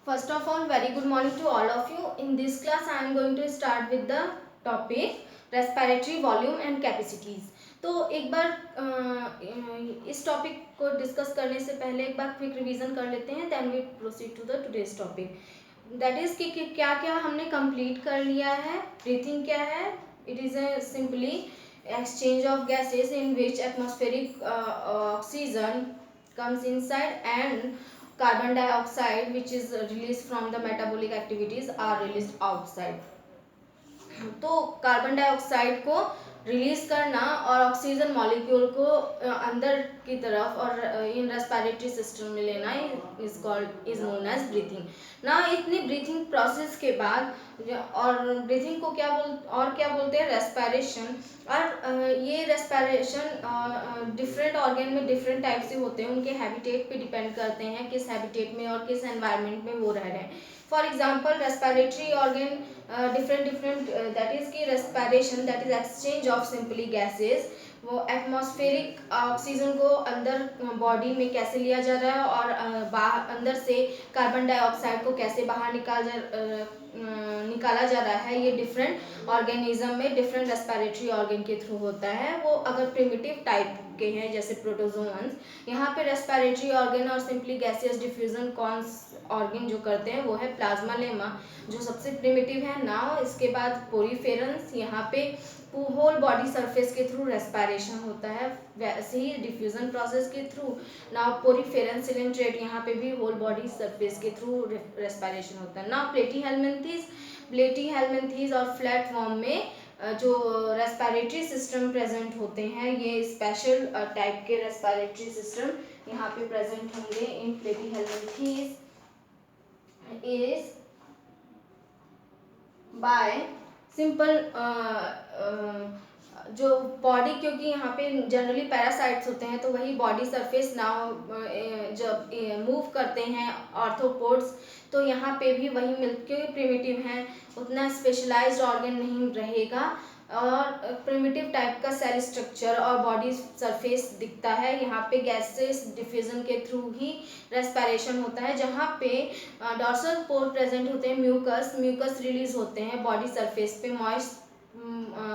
First of all, very good morning to all of you. In this class, I am going to start with the topic respiratory volume and capacities. तो एक बार इस topic को discuss करने से पहले एक बार quick revision कर लेते हैं, then we proceed to the today's topic. That is कि क्या क्या हमने कंप्लीट कर लिया है. ब्रीथिंग क्या है? It is a simply exchange of gases in which atmospheric oxygen comes inside and carbon dioxide which is released from the metabolic activities are released outside. तो कार्बन डाइऑक्साइड को रिलीज करना और oxygen molecule को अंदर की तरफ और इन respiratory system में लेना इज नोन एज ब्रीथिंग. ना इतनी ब्रीथिंग प्रोसेस के बाद और ब्रीथिंग को क्या बोलते हैं? रेस्पिरेशन. और ये रेस्पिरेशन डिफरेंट ऑर्गन में डिफरेंट टाइप से होते हैं. उनके हैबिटेट पे डिपेंड करते हैं किस हैबिटेट में और किस एनवायरनमेंट में वो रह रहे हैं. For example respiratory organ different that is की respiration that is exchange of simply gases. वो एटमॉस्फेरिक ऑक्सीजन को अंदर बॉडी में कैसे लिया जा रहा है और अंदर से कार्बन डाइऑक्साइड को कैसे बाहर निकाला जा रहा है. ये डिफरेंट ऑर्गेनिज्म में डिफरेंट रेस्पिरेटरी ऑर्गन के थ्रू होता है. वो अगर प्रिमिटिव टाइप के हैं जैसे प्रोटोजोअन्स. यहाँ पे रेस्पिरेटरी ऑर्गन और सिंपली गैसियस डिफ्यूजन कौन ऑर्गन जो करते हैं वो है प्लाज्मा लेमा जो सबसे प्रिमिटिव है. नाउ इसके बाद पोरीफेरेंस. यहाँ पे होल बॉडी सरफेस के थ्रू रेस्पिरेशन होता है, वैसे ही डिफ्यूजन प्रोसेस के थ्रू. Now poriferans coelenterate. यहाँ पे भी होल बॉडी सरफेस के थ्रू रेस्पिरेशन होता है. नाउ प्लेटी हेलमिंथीज और फ्लैट फॉर्म में जो रेस्पिरेटरी सिस्टम प्रेजेंट होते हैं, ये स्पेशल टाइप के रेस्पिरेटरी सिस्टम यहाँ पे प्रेजेंट होंगे इन प्लेटी हेलमिंथीज इज बाय सिंपल जो बॉडी, क्योंकि यहाँ पे जनरली पैरासाइट्स होते हैं तो वही बॉडी सरफेस नाउ जब मूव करते हैं ऑर्थोपोड्स तो यहाँ पे भी वही क्योंकि प्रिमिटिव हैं उतना स्पेशलाइज्ड ऑर्गन नहीं रहेगा और प्रिमिटिव टाइप का सेल स्ट्रक्चर और बॉडी सरफेस दिखता है. यहाँ पे गैसेस डिफ्यूजन के थ्रू ही रेस्पिरेशन होता है. जहाँ पे डॉर्सल पोर प्रेजेंट होते हैं, म्यूकस रिलीज होते हैं बॉडी सरफेस पे, मॉइस्ट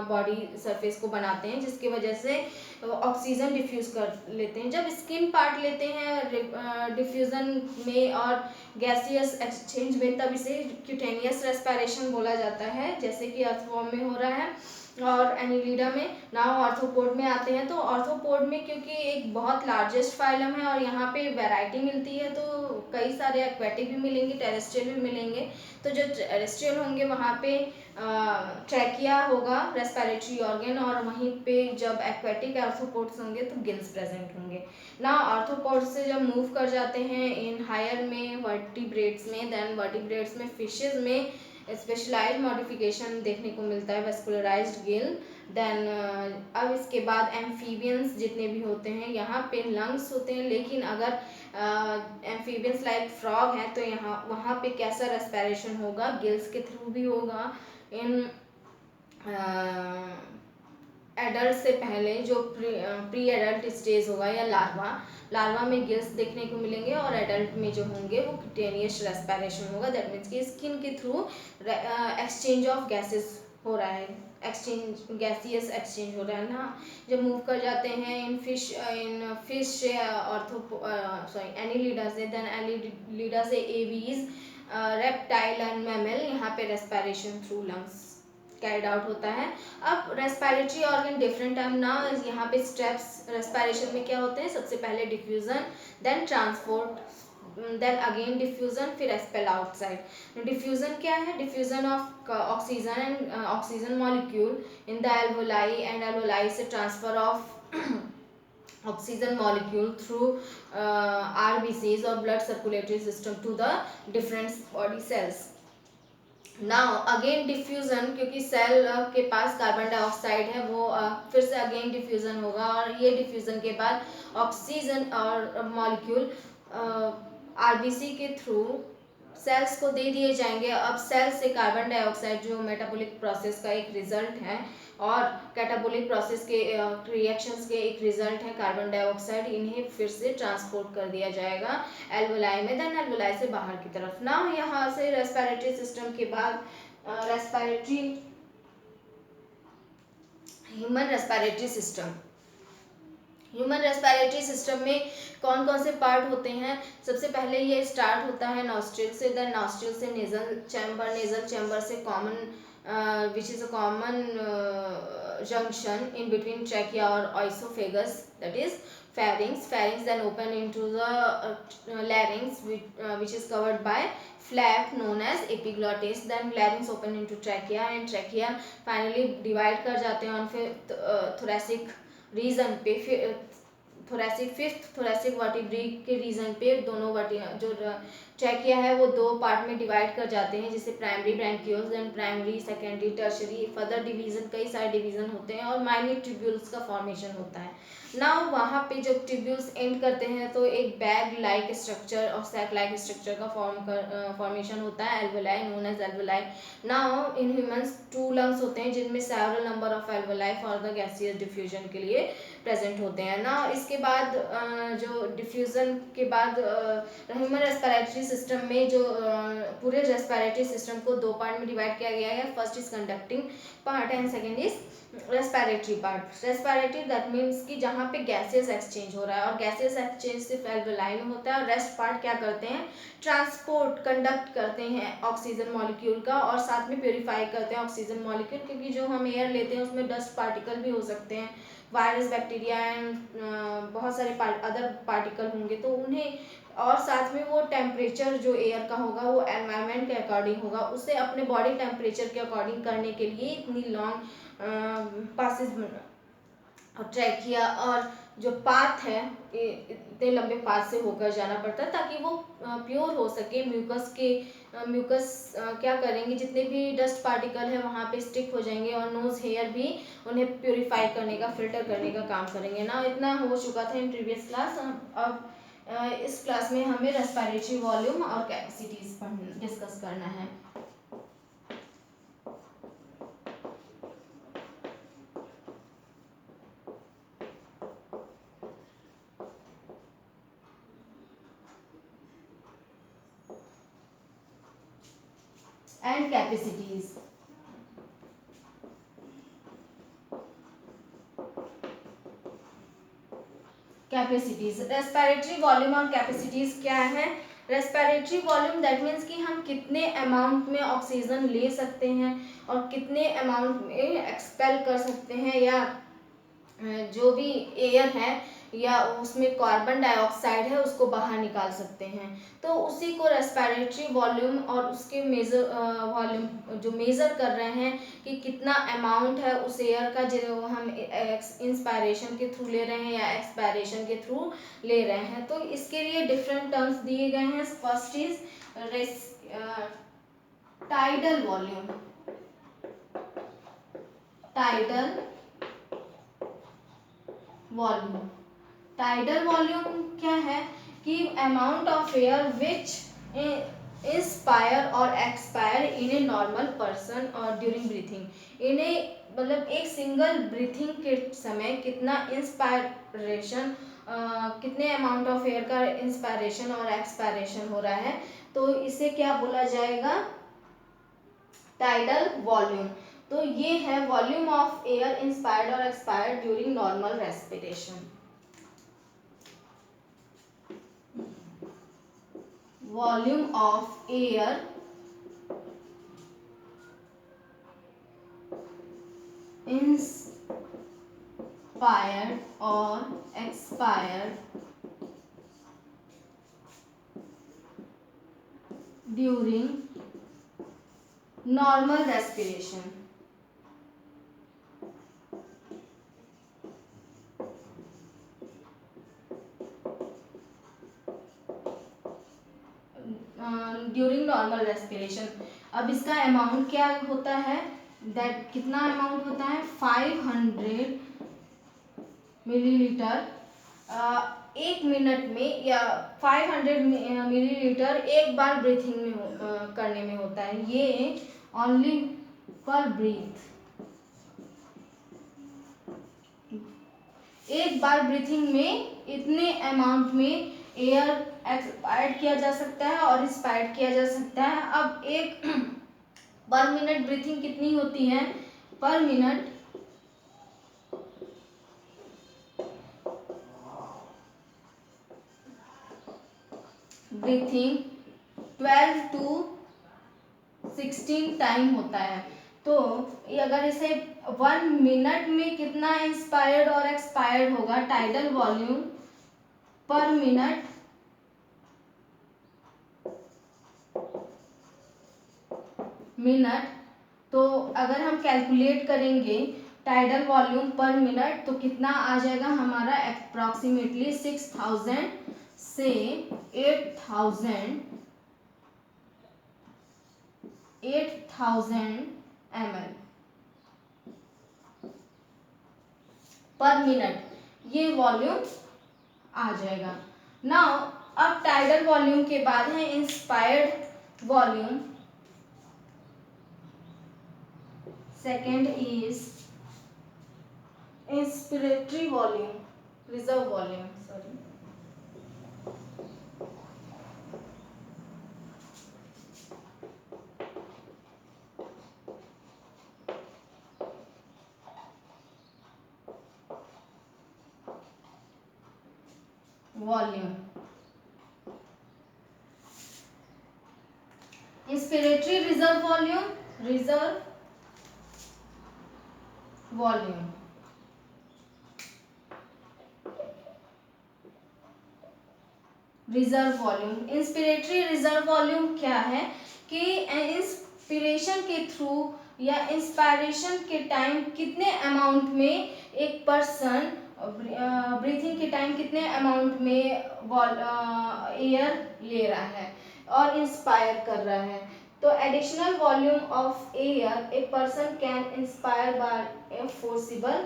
बॉडी सरफेस को बनाते हैं जिसकी वजह से ऑक्सीजन डिफ्यूज कर लेते हैं. जब स्किन पार्ट लेते हैं डिफ्यूजन में और गैसियस एक्सचेंज में तब इसे क्यूटेनियस रेस्पिरेशन बोला जाता है जैसे कि अर्थवॉर्म में हो रहा है और एनिलिडा में. नाउ ऑर्थोपोड में आते हैं. तो ऑर्थोपोड में क्योंकि एक बहुत लार्जेस्ट फाइलम है और यहाँ पे वैरायटी मिलती है तो कई सारे एक्वेटिक भी मिलेंगे, टेरेस्ट्रियल भी मिलेंगे. तो जो टेरेस्ट्रियल होंगे वहाँ पे ट्रैकिया होगा रेस्पिरेटरी ऑर्गन और वहीं पे जब एक्वेटिक आर्थ्रोपोड्स होंगे तो गिल्स प्रेजेंट होंगे. ना आर्थ्रोपोड्स से जब मूव कर जाते हैं इन हायर में वर्टिब्रेट्स में, देन वर्टिब्रेट्स में फिशेज में स्पेशलाइज्ड मॉडिफिकेशन देखने को मिलता है, वेस्कुलराइज्ड गिल. देन अब इसके बाद एम्फीबियंस जितने भी होते हैं यहाँ पे लंग्स होते हैं, लेकिन अगर एम्फीबियंस लाइक फ्रॉग है तो यहाँ वहाँ पे कैसा रेस्पिरेशन होगा? गिल्स के थ्रू भी होगा. इन एडल्ट से पहले जो प्री एडल्ट स्टेज होगा या लार्वा में गिल्स देखने को मिलेंगे और एडल्ट में जो होंगे वो क्यूटेनियस रेस्पिरेशन होगा. दैट मीन्स कि स्किन के थ्रू एक्सचेंज ऑफ गैसेस हो रहा है, गैसियस एक्सचेंज हो रहा है ना. जब मूव कर जाते हैं इन फिश एनिलिडा से, देन एनिलिडा से एवीज, रेप्टाइल एंड मैमल, यहाँ पे respiration through lungs carried out होता है. अब रेस्पिरेटरी ऑर्गन डिफरेंट है ना. यहाँ पे स्टेप्स रेस्पिरेशन में क्या होते हैं? सबसे पहले diffusion, then transport, then again diffusion, फिर एक्सपेल आउटसाइड. डिफ्यूजन क्या है? Diffusion of oxygen and oxygen molecule in the alveoli and alveoli से transfer of oxygen molecule through RBCs or blood circulatory system to the different body cells. Now again diffusion, क्योंकि cell के पास carbon dioxide है वो फिर से again diffusion होगा और ये डिफ्यूजन के बाद ऑक्सीजन और मॉलिक्यूल आरबीसी के थ्रू सेल्स को दे दिए जाएंगे। अब सेल्स से कार्बन डाइऑक्साइड जो मेटाबॉलिक प्रोसेस का एक रिजल्ट है और कैटाबॉलिक प्रोसेस के रिएक्शंस के एक रिजल्ट है कार्बन डाइऑक्साइड, इन्हें फिर से ट्रांसपोर्ट कर दिया जाएगा एल्वोलाई में, देन एल्वोलाई से बाहर की तरफ। ना यहाँ से रेस्पिरेटरी सिस्टम के बाद respiratory human respiratory system. Human respiratory system में कौन कौन से पार्ट होते हैं? सबसे पहले ये स्टार्ट होता है नॉस्ट्रिल से, देन नॉस्ट्रिल से नेजल चैम्बर से common which is a common junction in between trachea और oesophagus, that is pharynx then open into the larynx which is covered by flap known as epiglottis, then larynx open into trachea and trachea finally divide कर जाते हैं और फिर thoracic reason पे, फिर fifth thoracic vertebrae के reason पे दोनों जो ट्रैकिया है वो दो पार्ट में डिवाइड कर जाते हैं, जिसे primary bronchioles and primary secondary tertiary further division, कई सारे डिवीजन होते हैं और माइन्यूट ट्यूब्यूल्स का फॉर्मेशन होता है। नाउ वहाँ पे जब ट्यूब्यूल्स एंड करते हैं तो एक बैग लाइक स्ट्रक्चर और सैक लाइक स्ट्रक्चर का फॉर्मेशन होता है alveoli known as alveoli. Now in humans 2 lungs होते हैं जिनमें several number of alveoli for the gaseous diffusion के लिए प्रेजेंट होते हैं ना। इसके बाद जो डिफ्यूजन के बाद ह्यूमन रेस्पिरेटरी सिस्टम में जो पूरे रेस्पिरेटरी सिस्टम को दो पार्ट में डिवाइड किया गया है। First is conducting part and second is respiratory part. Respiratory that means कि जहाँ पे गैसेस एक्सचेंज हो रहा है और गैसेस एक्सचेंज सिर्फ एल्वोलाई में होता है और रेस्ट पार्ट क्या करते हैं, ट्रांसपोर्ट कंडक्ट करते हैं ऑक्सीजन मॉलिक्यूल का और साथ में प्योरीफाई करते हैं ऑक्सीजन मॉलिक्यूल, क्योंकि जो हम एयर लेते हैं उसमें डस्ट पार्टिकल भी हो सकते हैं, वायरस बैक्टीरिया एंड बहुत सारे अदर पार्टिकल होंगे, तो उन्हें और साथ में वो टेम्परेचर जो एयर का होगा वो एनवायरनमेंट के अकॉर्डिंग होगा, उसे अपने बॉडी टेम्परेचर के अकॉर्डिंग करने के लिए इतनी लॉन्ग पासेस और ट्रैकिया और जो पाथ है इतने लंबे पाथ से होकर जाना पड़ता है ताकि वो प्योर हो सके। म्यूकस क्या करेंगे, जितने भी डस्ट पार्टिकल है वहाँ पे स्टिक हो जाएंगे और नोज हेयर भी उन्हें प्योरीफाई करने का, फिल्टर करने का काम करेंगे ना। इतना हो चुका था इन प्रीवियस क्लास। अब इस क्लास में हमें रेस्पिरेटरी वॉल्यूम और कैपेसिटीज डिस्कस करना है। And capacities. Capacities, respiratory volume और कैपेसिटीज क्या है? रेस्पिरेटरी वॉल्यूम दैट मीन्स कि हम कितने अमाउंट में ऑक्सीजन ले सकते हैं और कितने अमाउंट में एक्सपेल कर सकते हैं, या जो भी एयर है या उसमें कार्बन डाइऑक्साइड है उसको बाहर निकाल सकते हैं, तो उसी को रेस्पिरेटरी वॉल्यूम और उसके वॉल्यूम जो मेज़र कर रहे हैं कि कितना अमाउंट है उस एयर का जो हम इंस्पायरेशन के थ्रू ले रहे हैं या एक्सपायरेशन के थ्रू ले रहे हैं। तो इसके लिए डिफरेंट टर्म्स दिए गए हैं। First is tidal volume. Tidal volume, tidal volume क्या है कि amount of air which inspire और expire in a normal person और ड्यूरिंग ब्रीथिंग। इन्हें मतलब एक सिंगल ब्रीथिंग के समय कितना इंस्पायरेशन कितने अमाउंट ऑफ एयर का इंस्पायरेशन और एक्सपायरेशन हो रहा है, तो इसे क्या बोला जाएगा, टाइडल वॉल्यूम। तो ये है वॉल्यूम ऑफ एयर इंस्पायर्ड और expired during normal respiration. Volume of air inspired और expired during normal respiration. During normal respiration. अब इसका अमाउंट क्या होता है, दैट कितना अमाउंट होता है, 500 मिलीलीटर 1 मिनट में या 500 मिलीलीटर एक बार ब्रीथिंग में करने में होता है। ये ओनली पर ब्रीथ, एक बार ब्रीथिंग में इतने अमाउंट में एयर ऐड किया जा सकता है और इंस्पायर्ड किया जा सकता है। अब एक पर मिनट ब्रीथिंग कितनी होती है? पर मिनट ब्रीथिंग 12 to 16 टाइम होता है। तो अगर इसे 1 मिनट में कितना इंस्पायर्ड और एक्सपायर्ड होगा टाइडल वॉल्यूम पर मिनट, तो अगर हम कैलकुलेट करेंगे टाइडल वॉल्यूम पर मिनट तो कितना आ जाएगा हमारा? अप्रॉक्सीमेटली 6000 से 8000 ml पर मिनट, ये वॉल्यूम आ जाएगा। नाउ अब टाइडल वॉल्यूम के बाद है inspired volume. Second is inspiratory volume, reserve volume, sorry. Volume, inspiratory reserve volume, reserve volume. Reserve volume, inspiratory reserve volume क्या है कि इंस्पिरेशन के थ्रू या इंस्पायरेशन के टाइम कितने अमाउंट में एक पर्सन ब्रीथिंग के टाइम कितने अमाउंट में एयर ले रहा है और इंस्पायर कर रहा है। तो additional volume of air a person can inspire by a forcible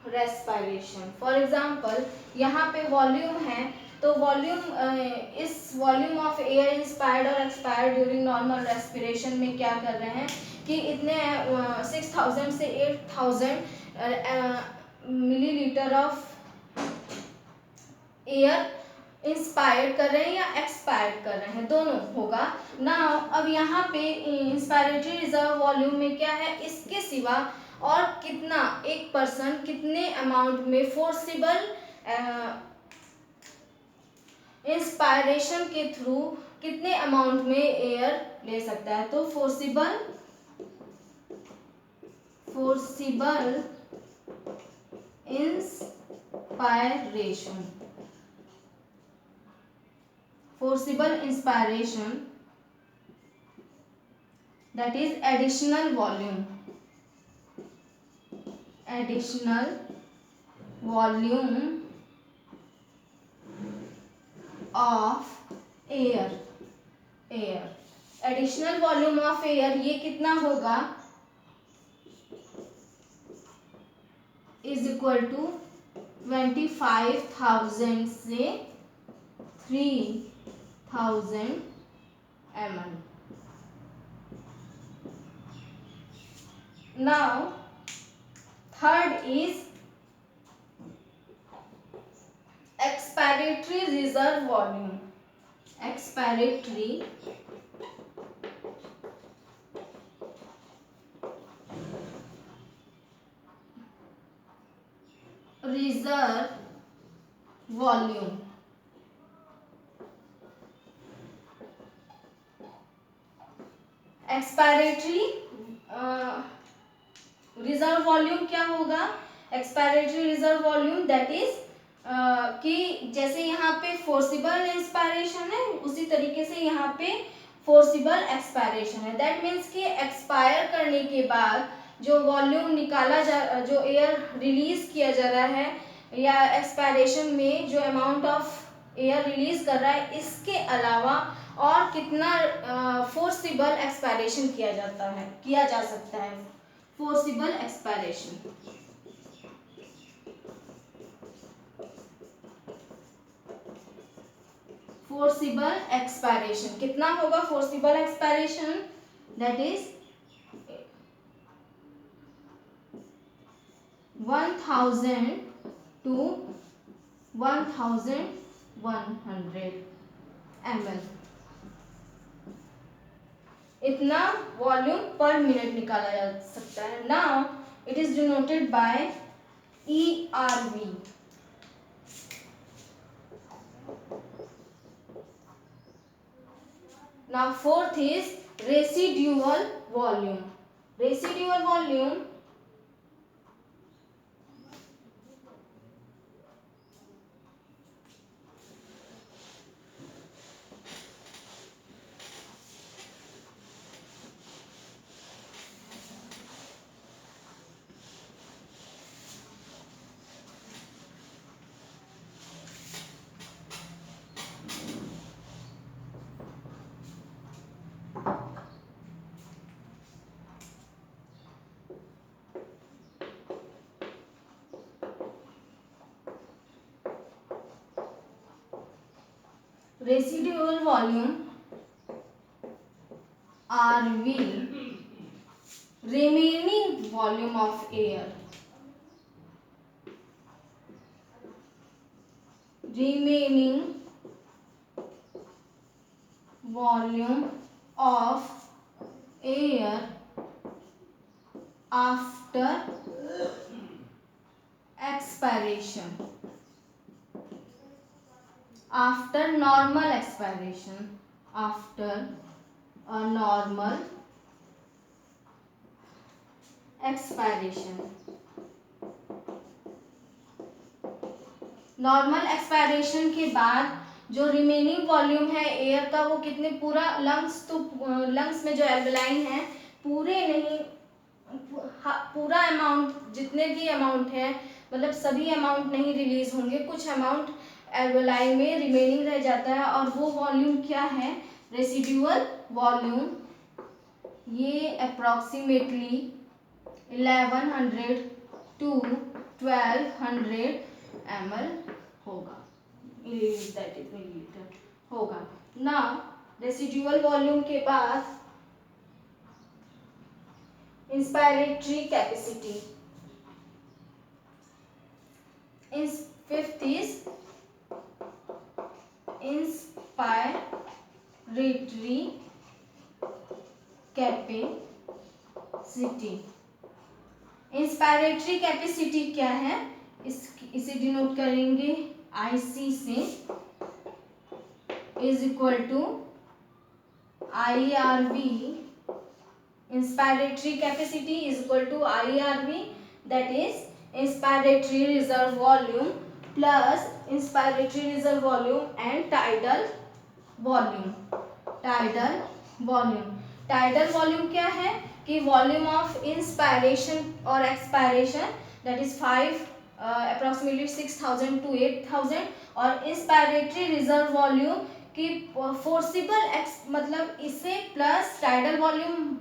respiration. For example यहाँ पे वॉल्यूम है, तो वॉल्यूम इस वॉल्यूम ऑफ एयर इंस्पायर्ड और एक्सपायर्ड ड्यूरिंग नॉर्मल रेस्पिरेशन में क्या कर रहे हैं कि इतने 6000 से 8000 मिलीलीटर ऑफ एयर इंस्पायर्ड कर रहे हैं या एक्सपायर्ड कर रहे हैं, दोनों होगा ना। अब यहाँ पे इंस्पायरेटरी रिजर्व वॉल्यूम में क्या है, इसके सिवा और कितना एक पर्सन कितने अमाउंट में फोर्सिबल इंस्पायरेशन के थ्रू कितने अमाउंट में एयर ले सकता है। तो forcible inspiration, forcible inspiration, that is additional volume of air, additional volume of air ये कितना होगा, इज इक्वल टू 25,000 से 3000 ml. Now third is expiratory reserve volume. Expiratory reserve volume. Expiratory reserve volume क्या होगा, expiratory reserve volume that is कि जैसे यहाँ पे फोर्सिबल इंस्पायरेशन है उसी तरीके से यहाँ पे फोर्सिबल एक्सपायरेशन है। दैट मीन्स कि एक्सपायर करने के बाद जो वॉल्यूम निकाला जो एयर रिलीज किया जा रहा है या एक्सपायरेशन में जो अमाउंट ऑफ एयर रिलीज कर रहा है, इसके अलावा और कितना फोर्सिबल एक्सपायरेशन किया जा सकता है, फोर्सिबल एक्सपायरेशन। फोर्सिबल एक्सपायरेशन कितना होगा? Forcible expiration that is 1000 to 1100 ml, इतना वॉल्यूम पर मिनट निकाला जा सकता है। Now it is denoted by ERV। Now fourth is residual volume. Residual volume residual volume RV, remaining volume of air, remaining volume of air after expiration, after normal expiration, after a normal expiration। Normal expiration के बाद जो remaining volume है air का वो कितने, पूरा lungs, तो lungs में जो एल्वेलाइन है पूरे नहीं, पूरा अमाउंट जितने भी अमाउंट है मतलब सभी अमाउंट नहीं रिलीज होंगे, कुछ अमाउंट एल्वेलाई में रिमेनिंग रह जाता है और वो वॉल्यूम क्या है? Residual volume. ये अप्रॉक्सीमेटली 1100 to 1200 ml होगा, मिलीलीटर होगा। ना रेसिड्यूअल वॉल्यूम के बाद inspiratory capacity, fifth is inspiratory capacity. Inspiratory capacity क्या है? इसे डिनोट करेंगे IC से, is equal to IRV। Inspiratory capacity is equal to IRV, that is inspiratory reserve volume plus inspiratory reserve volume and tidal volume. Tidal volume, tidal volume क्या है कि volume of inspiration और expiration that is 5 approximately 6000 to 8000, और inspiratory reserve volume की forcible मतलब इससे plus tidal volume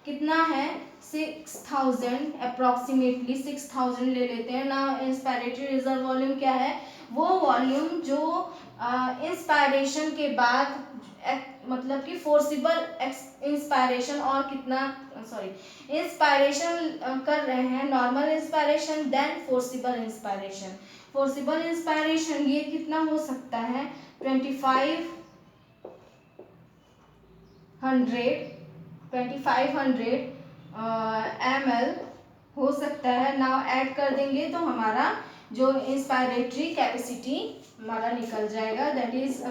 कितना है? 6000, अप्रॉक्सीमेटली 6000 ले लेते हैं ना। इंस्पायरेटरी रिजर्व वॉल्यूम क्या है? वो वॉल्यूम जो इंस्पायरेशन के बाद मतलब कि फोर्सिबल इंस्पायरेशन और कितना, सॉरी इंस्पायरेशन कर रहे हैं, normal inspiration then forcible inspiration. Forcible inspiration ये कितना हो सकता है? 2500 ml हो सकता है। नाउ ऐड कर देंगे तो हमारा जो इंस्पायरेटरी कैपेसिटी हमारा निकल जाएगा, दैट इज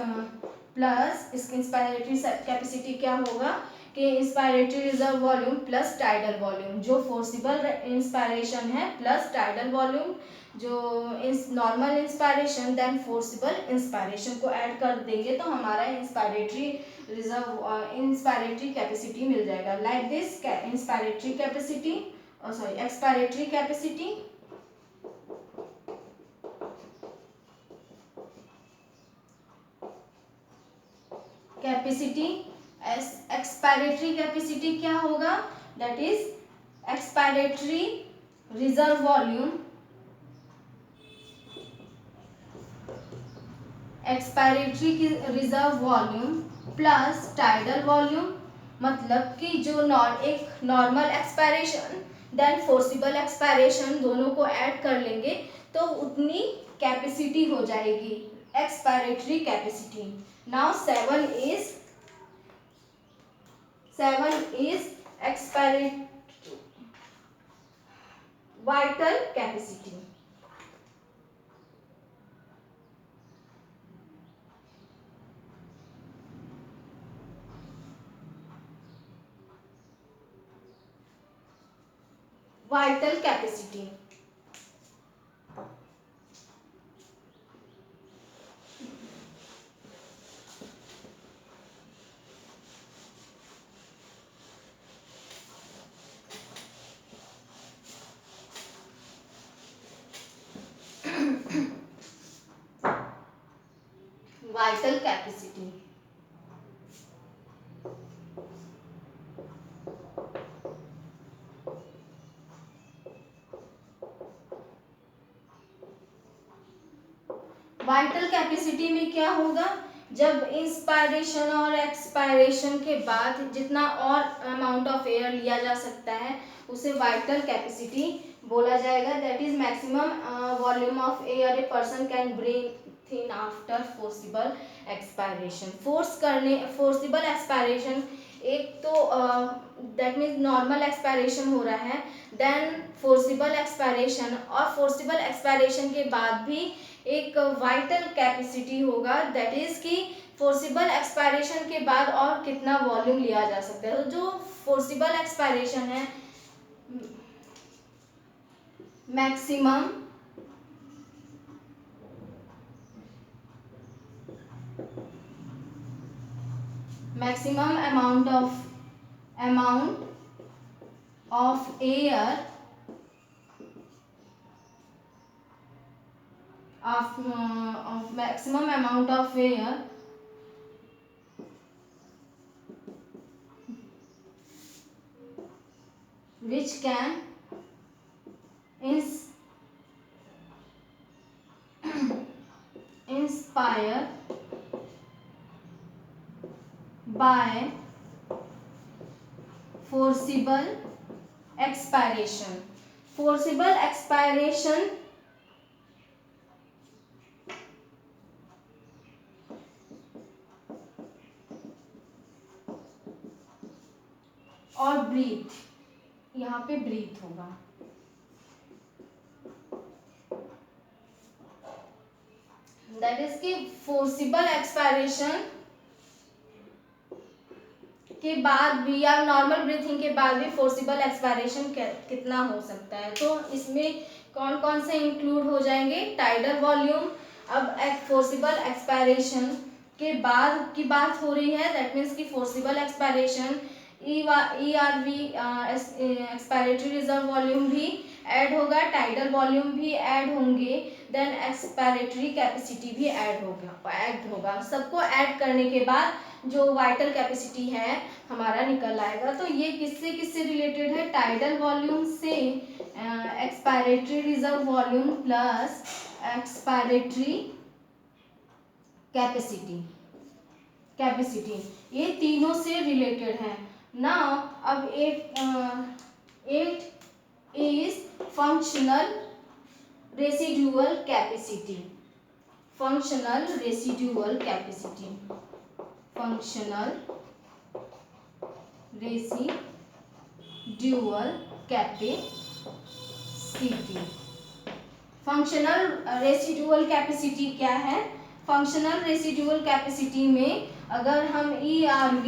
प्लस इसकी इंस्पायरेटरी कैपेसिटी क्या होगा कि inspiratory reserve volume plus tidal volume, जो फोर्सिबल इंस्पायरेशन है प्लस टाइडल वॉल्यूम जो normal inspiration then forcible inspiration को ऐड कर देंगे तो हमारा इंस्पायरेटरी रिजर्व इंस्पायरेटरी कैपेसिटी मिल जाएगा। Like this inspiratory capacity, sorry expiratory capacity, capacity expiratory capacity क्या होगा? That is expiratory reserve volume expiratory की reserve volume plus tidal volume, मतलब कि जो एक normal expiration then forcible expiration दोनों को ऐड कर लेंगे तो उतनी कैपेसिटी हो जाएगी, expiratory capacity. Now seven is एक्सपायरेट vital capacity. Vital capacity vital capacity vital capacity में क्या होगा, जब इंस्पायरेशन और एक्सपायरेशन के बाद जितना और अमाउंट ऑफ एयर लिया जा सकता है उसे वाइटल कैपेसिटी बोला जाएगा। That is maximum volume of air a person can breathe in after forcible expiration. Forcible expiration एक तो दैट मीन्स नॉर्मल एक्सपायरेशन हो रहा है, देन फोर्सिबल एक्सपायरेशन, और फोर्सिबल एक्सपायरेशन के बाद भी एक वाइटल कैपेसिटी होगा, दैट इज कि फोर्सिबल एक्सपायरेशन के बाद और कितना वॉल्यूम लिया जा सकता है। तो जो फोर्सिबल एक्सपायरेशन है, maximum amount of air maximum amount of air which can inspire by forcible expiration। forcible expiration और ब्रीथ, यहाँ पे ब्रीथ होगा। दैट इज कि फोर्सिबल एक्सपायरेशन के बाद भी या नॉर्मल ब्रीथिंग के बाद भी फोर्सिबल एक्सपायरेशन कितना हो सकता है। तो इसमें कौन कौन से इंक्लूड हो जाएंगे, टाइडल वॉल्यूम। अब फोर्सिबल एक्सपायरेशन के बाद की बात हो रही है, दैट मीन्स कि forcible expiration ERV expiratory reserve volume भी ऐड होगा, टाइडल वॉल्यूम भी ऐड होंगे, देन एक्सपायरेटरी कैपेसिटी भी ऐड होगा। सबको ऐड करने के बाद जो वाइटल कैपेसिटी है हमारा निकल आएगा। तो ये किससे किससे रिलेटेड है, टाइडल वॉल्यूम से expiratory reserve volume plus expiratory capacity, ये तीनों से रिलेटेड है। नाउ अब 8 is functional residual capacity. Functional residual capacity functional residual capacity क्या है, फंक्शनल रेसिडुअल कैपेसिटी में अगर हम ERV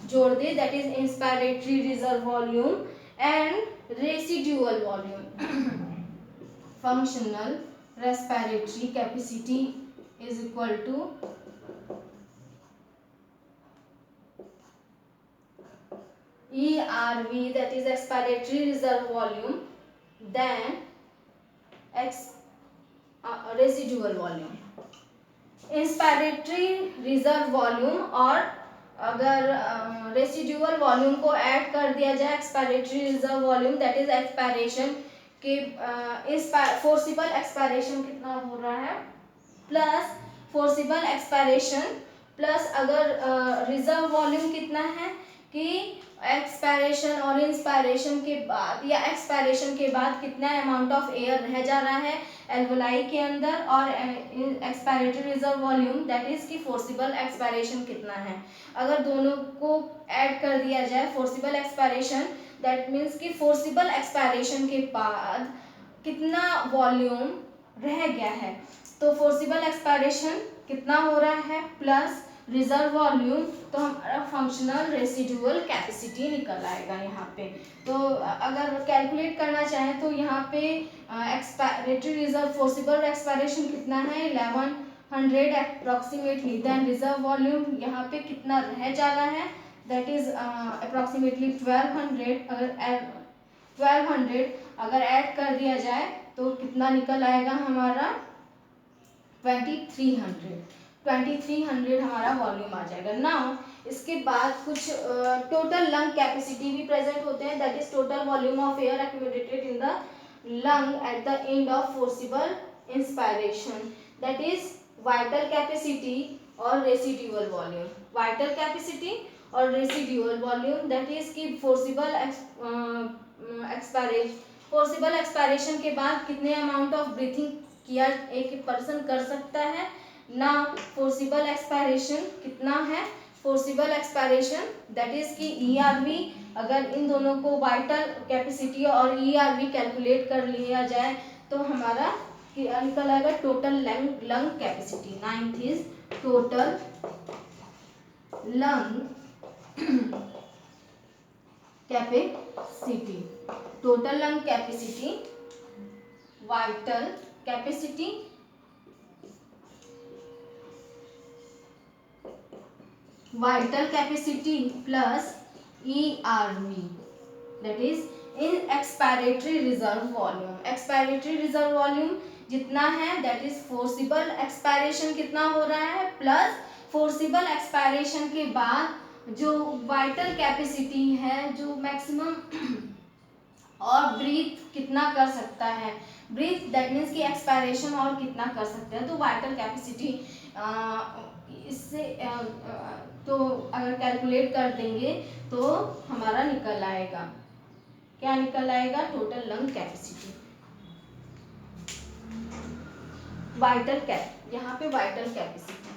जोड़ दे, that is inspiratory reserve volume and residual volume, functional respiratory capacity is equal to ERV, that is expiratory reserve volume, then residual volume. Inspiratory reserve volume और अगर residual volume को add कर दिया जाए expiratory reserve volume, that is expiration के forcible expiration कितना हो रहा है प्लस फोर्सिबल एक्सपायरेशन प्लस अगर रिजर्व वॉल्यूम कितना है कि एक्सपायरेशन और इंस्पायरेशन के बाद या एक्सपायरेशन के बाद कितना अमाउंट ऑफ एयर रह जा रहा है एल्वोलाई के अंदर, और expiratory reserve volume that is कि फोर्सिबल एक्सपायरेशन कितना है। अगर दोनों को ऐड कर दिया जाए, फोर्सिबल एक्सपायरेशन दैट मीन्स कि फोर्सिबल एक्सपायरेशन के बाद कितना वॉल्यूम रह गया है, तो फोर्सिबल एक्सपायरेशन कितना हो रहा है प्लस रिजर्व वॉल्यूम, तो हमारा फंक्शनल रेसिडुअल कैपेसिटी निकल आएगा यहाँ पे। तो अगर कैलकुलेट करना चाहें तो यहाँ पे एक्सपायरेटरी रिजर्व फोर्सिबल एक्सपायरेशन कितना है 1100 अप्रोक्सीमेटली, देन रिजर्व वॉल्यूम यहाँ पे कितना रह जा रहा है दैट इज अप्रोक्सीमेटली 1200। अगर 1200 अगर ऐड कर दिया जाए तो कितना निकल आएगा हमारा 2300 हमारा वॉल्यूम आ जाएगा। नाउ इसके बाद कुछ टोटल लंग कैपेसिटी भी प्रेजेंट होते हैं, that is total volume of air accumulated in the lung at the end of forcible inspiration, that is vital capacity और रेसिडुअल वॉल्यूम। वाइटल कैपेसिटी और रेसिडुअल वॉल्यूम दैट इज की forcible expiration के बाद कितने amount of breathing किया एक person कर सकता है। ना फोर्सिबल एक्सपायरेशन कितना है, फोर्सिबल एक्सपायरेशन दैट इज की ERV, अगर इन दोनों को वाइटल कैपेसिटी और ERV कैलकुलेट कर लिया जाए तो हमारा निकल आएगा total lung capacity. 9th is total lung capacity, total lung capacity, vital capacity, vital capacity plus ERV that is in expiratory reserve volume. Expiratory reserve volume जितना है दैट इज फोर्सिबल एक्सपायरेशन कितना हो रहा है प्लस फोर्सिबल एक्सपायरेशन के बाद जो vital capacity है, जो मैक्सिमम और ब्रीथ कितना कर सकता है, ब्रीथ दैट मीन्स कि एक्सपायरेशन और कितना कर सकते हैं, तो वाइटल कैपेसिटी इससे तो अगर कैलकुलेट कर देंगे तो हमारा निकल आएगा, क्या निकल आएगा total lung capacity, vital cap, यहाँ पे वाइटल कैपेसिटी,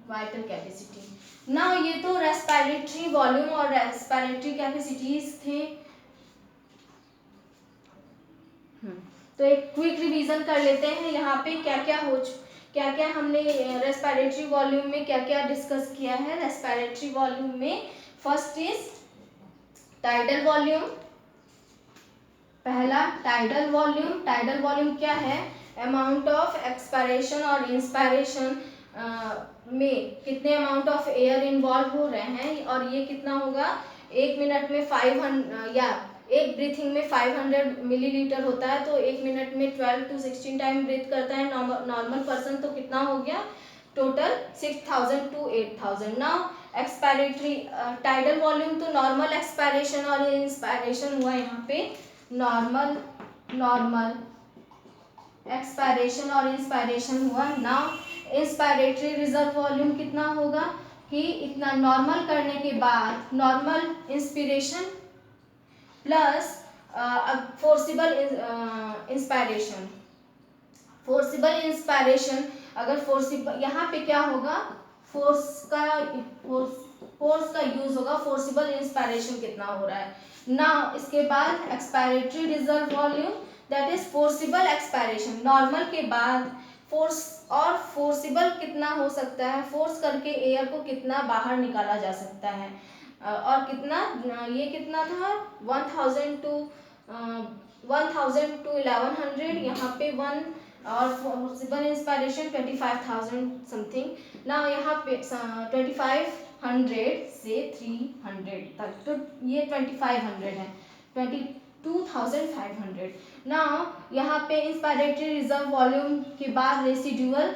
वाइटल कैपेसिटी। ना ये तो रेस्पिरेटरी वॉल्यूम और रेस्पिरेटरी कैपेसिटीज थे। तो एक क्विक रिवीजन कर लेते हैं यहाँ पे क्या क्या हमने रेस्पिरेटरी वॉल्यूम में क्या क्या डिस्कस किया है। रेस्पिरेटरी वॉल्यूम में फर्स्ट इज टाइडल वॉल्यूम, पहला टाइडल वॉल्यूम। टाइडल वॉल्यूम क्या है, अमाउंट ऑफ एक्सपायरेशन और इंस्पायरेशन में कितने अमाउंट ऑफ एयर इन्वॉल्व हो रहे हैं, और ये कितना होगा 1 मिनट में 500 या एक ब्रीथिंग में 500 मिलीलीटर होता है, तो 1 मिनट में 12 to 16 टाइम ब्रीथ करता है नॉर्मल पर्सन, तो कितना हो गया total 6000 to 8000। Now expiratory tidal volume तो नॉर्मल एक्सपायरेशन और इंस्पायरेशन हुआ यहाँ पे, नॉर्मल एक्सपायरेशन और इंस्पायरेशन हुआ। नाउ इंस्पायरेटरी रिजर्व वॉल्यूम कितना होगा कि इतना नॉर्मल करने के बाद normal inspiration plus forcible inspiration, forcible inspiration अगर फोर्सिबल यहाँ पे क्या होगा फोर्स का यूज होगा, फोर्सिबल इंस्पायरेशन कितना हो रहा है। नाउ इसके बाद expiratory reserve volume that is forcible expiration, normal के बाद फोर्स और फोर्सिबल कितना हो सकता है, फोर्स करके एयर को कितना बाहर निकाला जा सकता है, और कितना ये कितना था 1000 to 1100, यहाँ पे 1 और फोर्सिबल इंस्पायरेशन 25,000 समथिंग। ना यहाँ पे 2500 से 300 तक, तो ये 2500 है, 22,500। ना यहाँ पे इंस्पायरेटरी रिजर्व वॉल्यूम के बाद रेसिडुअल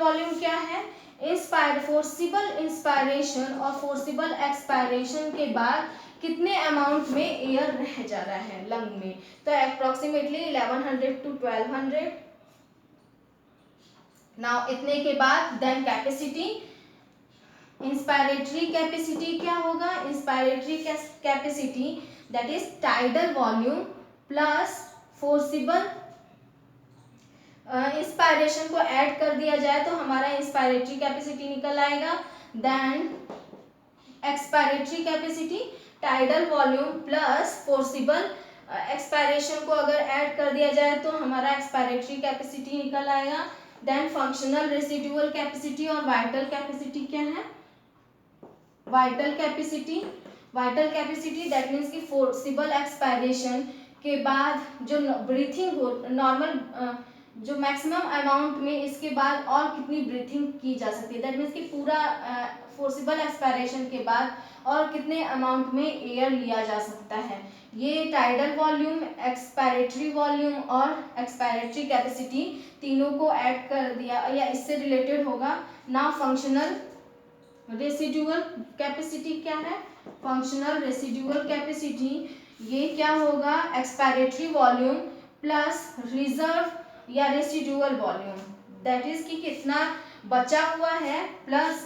वॉल्यूम क्या है, फोर्सिबल इंस्पायरेशन और फोर्सिबल एक्सपायरेशन के बाद कितने अमाउंट में एयर रह जा रहा है लंग में, तो अप्रोक्सीमेटली 1100 to 1200। नाउ इतने के बाद देन कैपेसिटी, इंस्पायरेटरी कैपेसिटी क्या होगा, inspiratory capacity that is tidal volume plus forcible, inspiration को ऐड कर दिया जाए तो हमारा इंस्पायरेटरी कैपेसिटी निकल आएगा। Then expiratory capacity tidal volume plus forcible, expiration को अगर ऐड कर दिया जाए तो हमारा एक्सपायरेटरी कैपेसिटी निकल आएगा। देन फंक्शनल रेसिडुअल कैपेसिटी और वाइटल कैपेसिटी क्या है, vital capacity, vital capacity that means कि फोर्सिबल एक्सपायरेशन के बाद जो ब्रीथिंग हो नॉर्मल, जो मैक्सिमम अमाउंट में इसके बाद और कितनी ब्रीथिंग की जा सकती है, दैट मीन्स कि पूरा फोर्सिबल एक्सपायरेशन के बाद और कितने अमाउंट में एयर लिया जा सकता है। ये टाइडल वॉल्यूम, एक्सपायरेटरी वॉल्यूम और एक्सपायरेटरी कैपेसिटी तीनों को ऐड कर दिया या इससे रिलेटेड होगा। नाउ फंक्शनल रेसिडुअल कैपेसिटी क्या है, फंक्शनल रेसिडुअल कैपेसिटी ये क्या होगा, एक्सपायरेटरी वॉल्यूम प्लस रिजर्व या रेसिडुअल वॉल्यूम, दैट इज कि कितना बचा हुआ है प्लस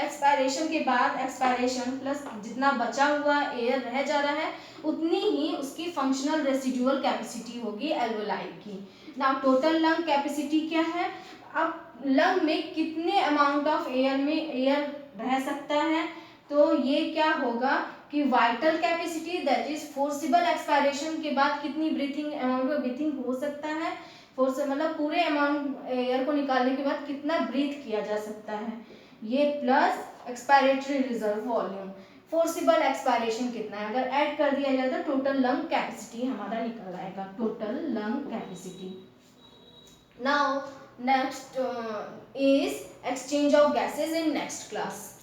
एक्सपायरेशन के बाद, एक्सपायरेशन प्लस जितना बचा हुआ एयर रह जा रहा है उतनी ही उसकी फंक्शनल रेसिडुअल कैपेसिटी होगी एल्वेलाई की। नाउ टोटल लंग कैपेसिटी क्या है, अब लंग में कितने अमाउंट ऑफ एयर में एयर रह सकता है, तो ये क्या होगा कि vital capacity that is forcible expiration के बाद कितनी ब्रीथिंग अमाउंट में ब्रीथिंग हो सकता है, फोर्स मतलब पूरे अमाउंट एयर को निकालने के बाद कितना ब्रीथ किया जा सकता है ये, plus expiratory reserve volume, forcible expiration कितना है, अगर ऐड कर दिया जाए तो टोटल लंग कैपेसिटी हमारा निकल आएगा, total lung capacity. Now next is exchange of gases in next class.